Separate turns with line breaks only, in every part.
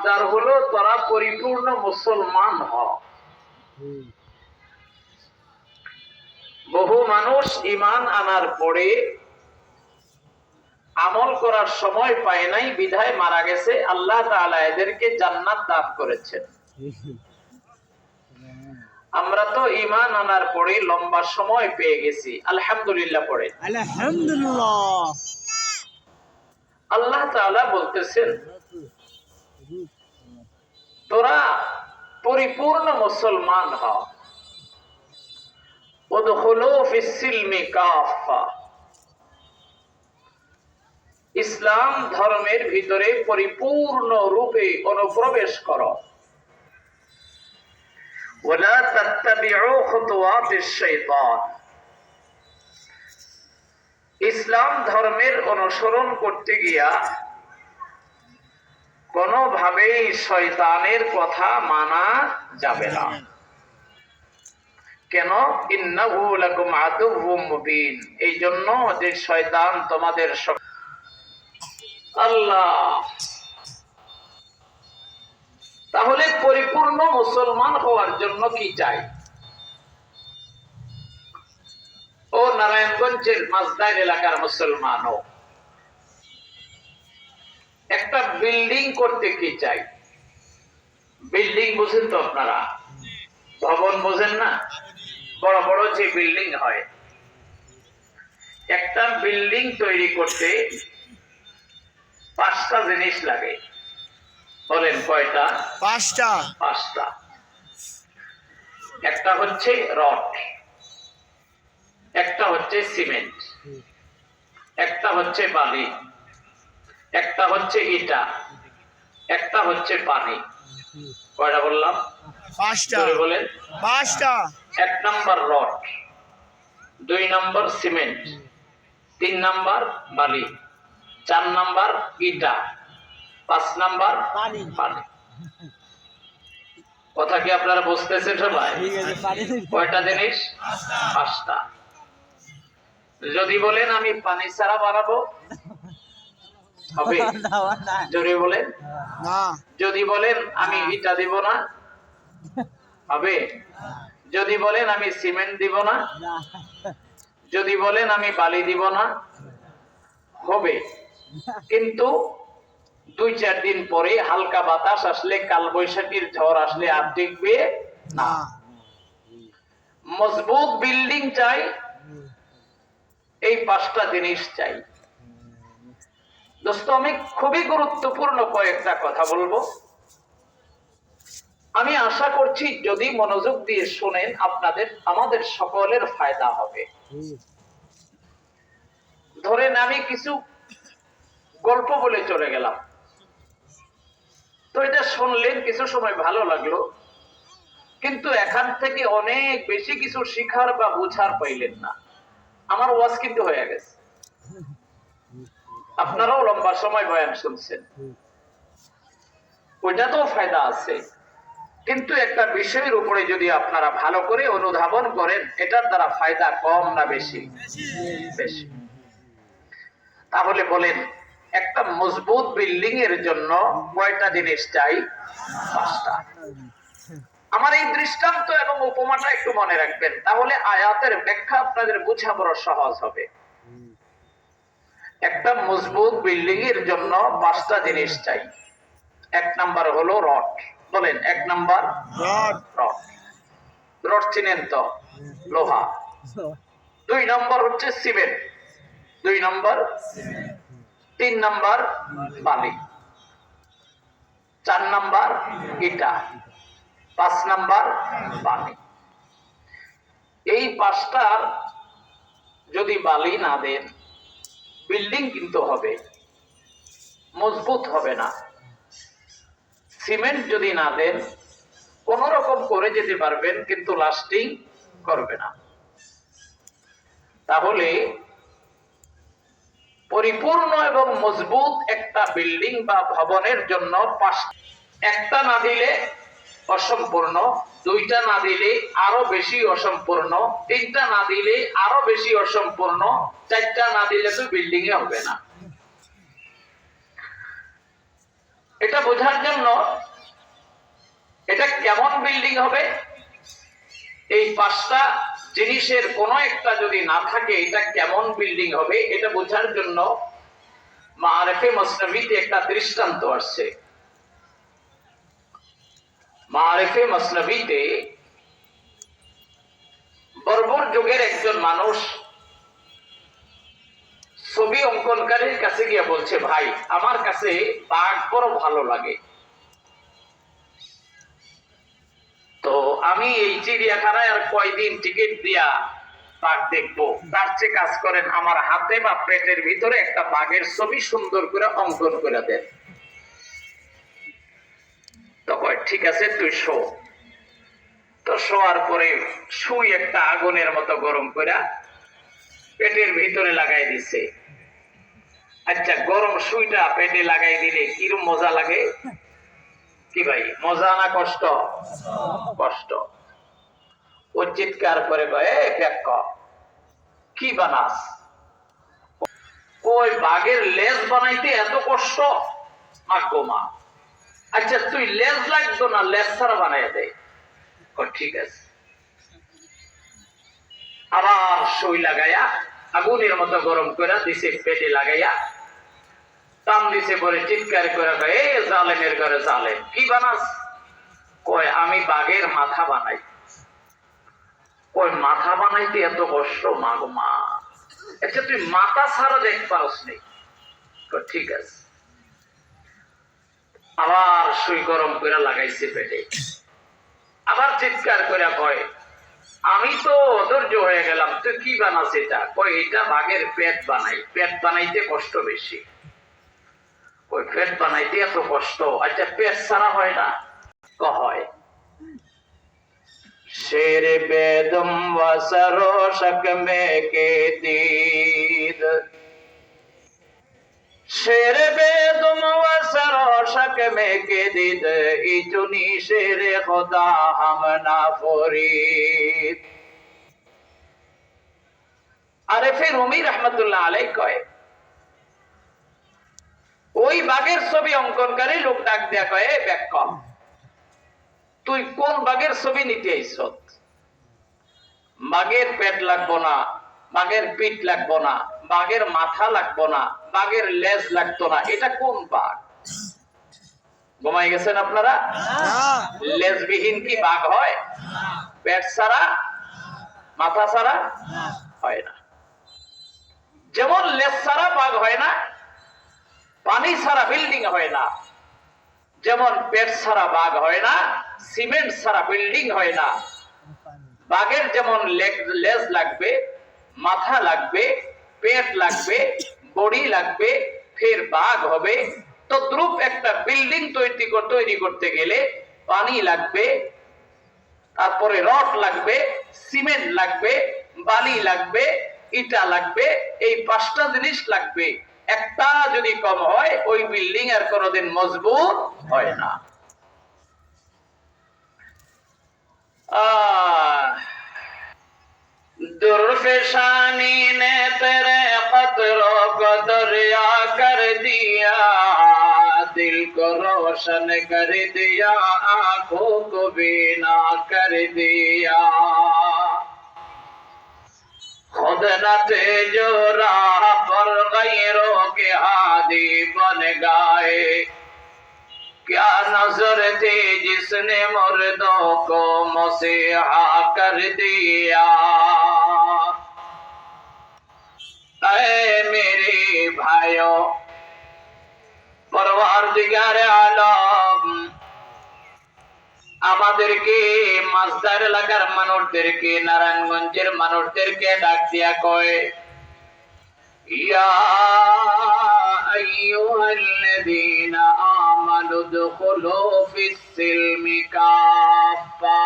আবদার হলো তোরা পরিপূর্ণ মুসলমান হ। বহু মানুষ ঈমান আনার পরে আমল করার সময় পায় নাই, বিধায় মারা গেছে। আল্লাহ তাআলা এদেরকে জান্নাত দান করেছেন। আমরা তো ঈমান আনার পরে লম্বা সময় পেয়ে গেছি, আলহামদুলিল্লাহ পড়ে।
আলহামদুলিল্লাহ।
আল্লাহ তাআলা বলতেছেন তোরা পরিপূর্ণ মুসলমান হ। উদখুলু ফিস-সিলমি কাফা, ইসলাম ধর্মের ভিতরে পরিপূর্ণ রূপে অনুপ্রবেশ করো। ওয়ালা তাত্তাবিউ খুতুওয়াতিশ শাইতান, ইসলাম ধর্মের অনুসরণ করতে গিয়া কোনোভাবেই শয়তানের কথা মানা যাবে না। কেন? ইন্নাহু লাকুম আদুউম মুবিন, এই জন্য যে শয়তান তোমাদের আল্লাহ। তাহলে পরিপূর্ণ মুসলমান হওয়ার জন্য কি চাই? ও নারায়ণগঞ্জের মাঝদার এলাকার মুসলমান, ও একটা বিল্ডিং করতে কি চাই? বিল্ডিং বুঝেন তো আপনারা? ভবন বোঝেন না? বড় বড় যে বিল্ডিং হয়, একটা বিল্ডিং তৈরি করতে 5টা জিনিস লাগে। বলেন কয়টা?
5টা।
5টা। একটা হচ্ছে রড, একটা হচ্ছে সিমেন্ট, একটা হচ্ছে বালি, একটা হচ্ছে ইটা, একটা হচ্ছে পানি। কয়টা বললাম?
5টা।
বলেন।
5টা।
1 number rod, 2 number cement, 3 number বালি, 4 নাম্বার ইটা, 5 নাম্বার
পানি।
কথা কি আপনারা বুঝতেছেন সবাই? কয়টা জিনিস? 5টা। যদি বলেন আমি পানি ছাড়া বানাবো, হবে? জোরে বলেন।
না।
যদি বলেন আমি ইটা দিব না, হবে? যদি বলেন আমি সিমেন্ট দিব না, যদি বলেন আমি বালি দিব না, হবে। কিন্তু 2-4 দিন পরে হালকা বাতাস আসলে, কালবৈশাখীর ঝড় আসলে আর টিকবে না। মজবুত বিল্ডিং চাই, এই 5টা জিনিস চাই। দোস্ত, আমি খুবই গুরুত্বপূর্ণ কয়েকটা কথা বলবো। আমি আশা করছি যদি মনোযোগ দিয়ে শুনেন আমাদের সকলের ফায়দা হবে। ধরেন আমি কিছু গল্প বলে চলে গেলাম, তো এটা শুনলেন, কিছু সময় ভালো লাগলো, কিন্তু এখান থেকে অনেক বেশি কিছু শিখার বা বোঝার পাইলেন না। আমার ওয়াজ কিন্তু হয়ে গেছে, আপনারাও লম্বা সময় বয়ান শুনছেন, ওইটাতেও ফায়দা আছে। কিন্তু একটা বিষয়ের উপরে যদি আপনারা ভালো করে অনুধাবন করেন, এটার দ্বারা ফায়দা কম না বেশি? বেশি। তাহলে বলেন, একটা মজবুত বিল্ডিং এর জন্য কয়টা জিনিস চাই? 5টা। আমার এই দৃষ্টান্ত এবং উপমাটা একটু মনে রাখবেন, তাহলে আয়াতের ব্যাখ্যা আপনাদের বোঝা বড় সহজ হবে। একটা মজবুত বিল্ডিং এর জন্য 5টা জিনিস চাই। 1 নাম্বার হলো রড। বলেন, 1 নাম্বার রড। রড চিনেন তো? লোহা। 2 নাম্বার হচ্ছে সিমেন্ট, 2 নাম্বার 3 নাম্বার বালি, 4 নাম্বার ইটা, 5 নাম্বার পানি। এই 5টার যদি বালি না দেন, বিল্ডিং কিন্তু হবে, মজবুত হবে না। সিমেন্ট যদি না দেন, কোন রকম করে যেতে পারবেন, কিন্তু লাস্টিং করবে না। তাহলে পরিপূর্ণ এবং মজবুত একটা বিল্ডিং বা ভবনের জন্য 1টা না দিলে অসম্পূর্ণ, 2টা না দিলে আরো বেশি অসম্পূর্ণ, 3টা না দিলে আরো বেশি অসম্পূর্ণ, 4টা না দিলে তো বিল্ডিং এ হবে না। এটা বোঝার জন্য এটা কেমন বিল্ডিং হবে? এই পাঁচটা জিনিসের কোন একটা যদি না থাকে এটা কেমন বিল্ডিং হবে এটা বোঝার জন্য মাআরিফে মসনবীতে একটা দৃষ্টান্ত আসছে। মাআরিফে মসনবীতে বর্বর যুগের একজন মানুষ ছবি অঙ্কনকারীর কাছে গিয়ে বলছে, ভাই আমার কাছে বাঘ বড় ভালো লাগে, তো আমি এই চিড়িয়াখানায় আর কয়দিন টিকিট দিয়া বাঘ দেখবো, তার চেয়ে কাজ করেন আমার হাতে বা পেটের ভিতরে একটা বাঘের ছবি সুন্দর করে অঙ্কন করে দেন। তো কয় ঠিক আছে তুই শো। তো শোয়ার পরে সুই একটা আগুনের মতো গরম করে পেটের ভিতরে লাগাই দিছে। আচ্ছা, গরম সুইটা পেটে লাগাই দিলে কিরম মজা লাগে? কি ভাই, মজা না কষ্ট? কষ্ট। ও চিৎকার করে কয়, কি বানাস? ওই বাঘের লেজ বানাইতে এত কষ্ট? মা, আচ্ছা তুই লেজ লাগতো না, লেজ ছাড়া বানাই দে। ঠিক আছে। আবার সুই লাগাইয়া আগুনের মতো গরম করে দিছে, পেটে লাগাইয়া টান দিছে, পরে চিৎকার করে কয়, এ জালেমের ঘরে জালেম, কি বানাস? কয় আমি বাঘের মাথা বানাই। কয় মাথা বানাইতে এত কষ্ট? মা, আচ্ছা তুই মাথা ছাড়া দেখ পারস নি? ঠিক আছে। আবার সুই গরম করে লাগাইছে পেটে, আবার চিৎকার করে কয় আমি তো অধৈর্য হয়ে গেলাম, তুই কি বানাস এটা? কয় এটা বাঘের পেট বানাই, পেট বানাইতে কষ্ট বেশি। ওই পেট বানাইতে এত কষ্ট, আচ্ছা পেট ছাড়া হয় না? হয়। शेर बेदम व सरोशक में के दीद, शेर बेदम व सरोशक में के दीद, इचुनी शेर खुदा हम ना फरीद। আরেফে রুমি রহমতুল্লাহ আলাইহি কয়, ওই বাঘের ছবি অঙ্কনকারী লোক ডাক দেয়া কয়, এ ব্যাক, তুই কোন বাঘের ছবি নিতে আইছ? বাঘের পেট লাগবো না, বাঘের পিঠ লাগবো না, বাঘের মাথা লাগবো না, বাঘের লেজ লাগতো না, এটা কোন বাঘ? ঘুমাই গেছেন আপনারা? লেজবিহীন কি বাঘ হয়? পেট ছাড়া, মাথা ছাড়া হয় না। যেমন লেজ ছাড়া বাঘ হয় না, পানি ছাড়া বিল্ডিং হয় না, যেমন পেট ছাড়া বাঘ হয় না, সিমেন্ট ছাড়া বিল্ডিং হয় না। বাঘের যেমন লেজ লাগবে, মাথা লাগবে, পেট লাগবে, বডি লাগবে, ফের বাঘ হবে। তদ্রূপ একটা বিল্ডিং তৈরি করতে গেলে পানি লাগবে, তারপরে রড লাগবে, সিমেন্ট লাগবে, বালি লাগবে, ইটা লাগবে, এই পাঁচটা জিনিস লাগবে। একটা যদি কম হয় ওই বিল্ডিং আর কোনোদিন মজবুত হয় না। दुर्फिशानी ने तेरे कतरों को दरिया कर दिया, दिल को रोशन कर दिया, आंखों को बीना कर दिया। खुद न थे जो राह पर गैरों के हादी बन गए, क्या नजर थी जिसने मुर्दों को मसीहा कर दिया। ऐ मेरे भाइयों, परवरदिगारे आलम আমাদেরকে মাসদার এলাকার মানুষদেরকে, নারায়ণগঞ্জের মানুষদেরকে ডাক দিয়া কয়, ইয়া আইয়ুহাল্লাযীনা আমানু দুখুলু ফিস-সিলমি কাফা।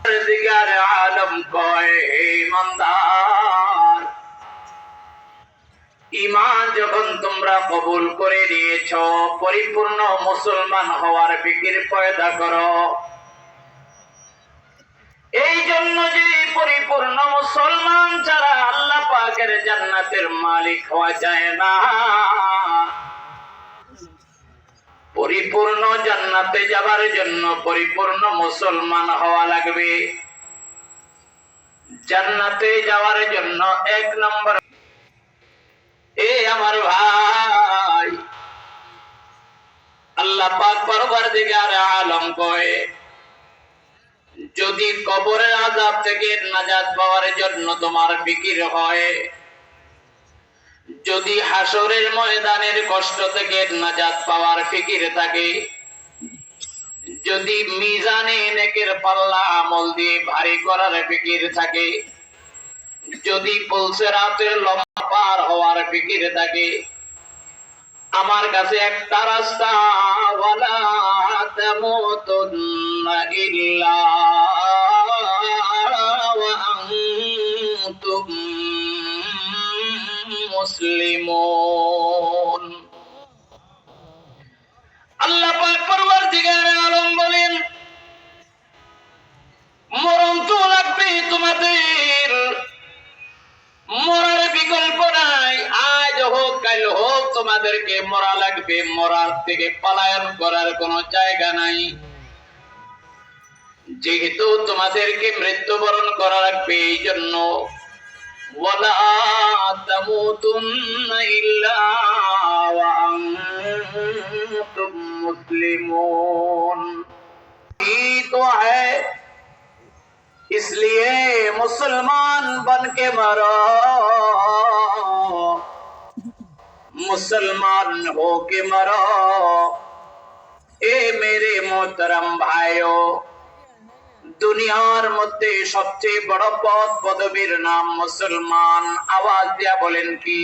পরওয়ারদিগারে আলম কয়, হে ইমানদার, ঈমান যখন তোমরা কবুল করে নিয়েছো, পরিপূর্ণ মুসলমান হওয়ার ফিকির পয়দা করো। এই জন্য যে পরিপূর্ণ মুসলমান যারা আল্লাহ পাকের জান্নাতের মালিক হওয়া যায় না। পরিপূর্ণ জান্নাতে যাবার জন্য পরিপূর্ণ মুসলমান হওয়া লাগবে। জান্নাতে যাওয়ার জন্য 1 নম্বর, এ আমার ভাই, আল্লাহ পাক পরওয়ারদিগার আলম কয়, যদি কবরের আযাব থেকে নাজাত পাওয়ার জন্য তোমার ফিকির হয়, যদি হাসরের ময়দানের কষ্ট থেকে নাজাত পাওয়ার ফিকির থাকে, যদি মিজানে নেকের পাল্লা আমল দিয়ে ভারী করার ফিকির থাকে, যদি পুলসিরাতের লম্বা পার হওয়ার ফিকির থাকে, আমার কাছে একটা রাস্তা, ওয়ালা তামুতুন্না ইল্লা ওয়া আনতুম মুসলিমুন। আল্লাহ পাক পরওয়ারদিগার আলম বলেন, মরণ তো লাগবে তোমাদের, মরার বিকল্প নাই। আজ হোক কাল হোক তোমাদেরকে মরা লাগবে, মরার থেকে পলায়ন করার কোনো জায়গা নাই। যেহেতু তোমাদেরকে মৃত্যুবরণ করা লাগবে, এই জন্য ওয়ালা তামুতুন্না ইল্লা ওয়া আনতুম মুসলিমুন। ये तो है, इसलिए मुसलमान बन के मरो, मुसलमान हो के मरो। ए मेरे मोहतरम भाइयों, দুনিয়ার মধ্যে সবচেয়ে বড় পদ পদবীর নাম মুসলমান। আওয়াজ দিয়া বলেন কি?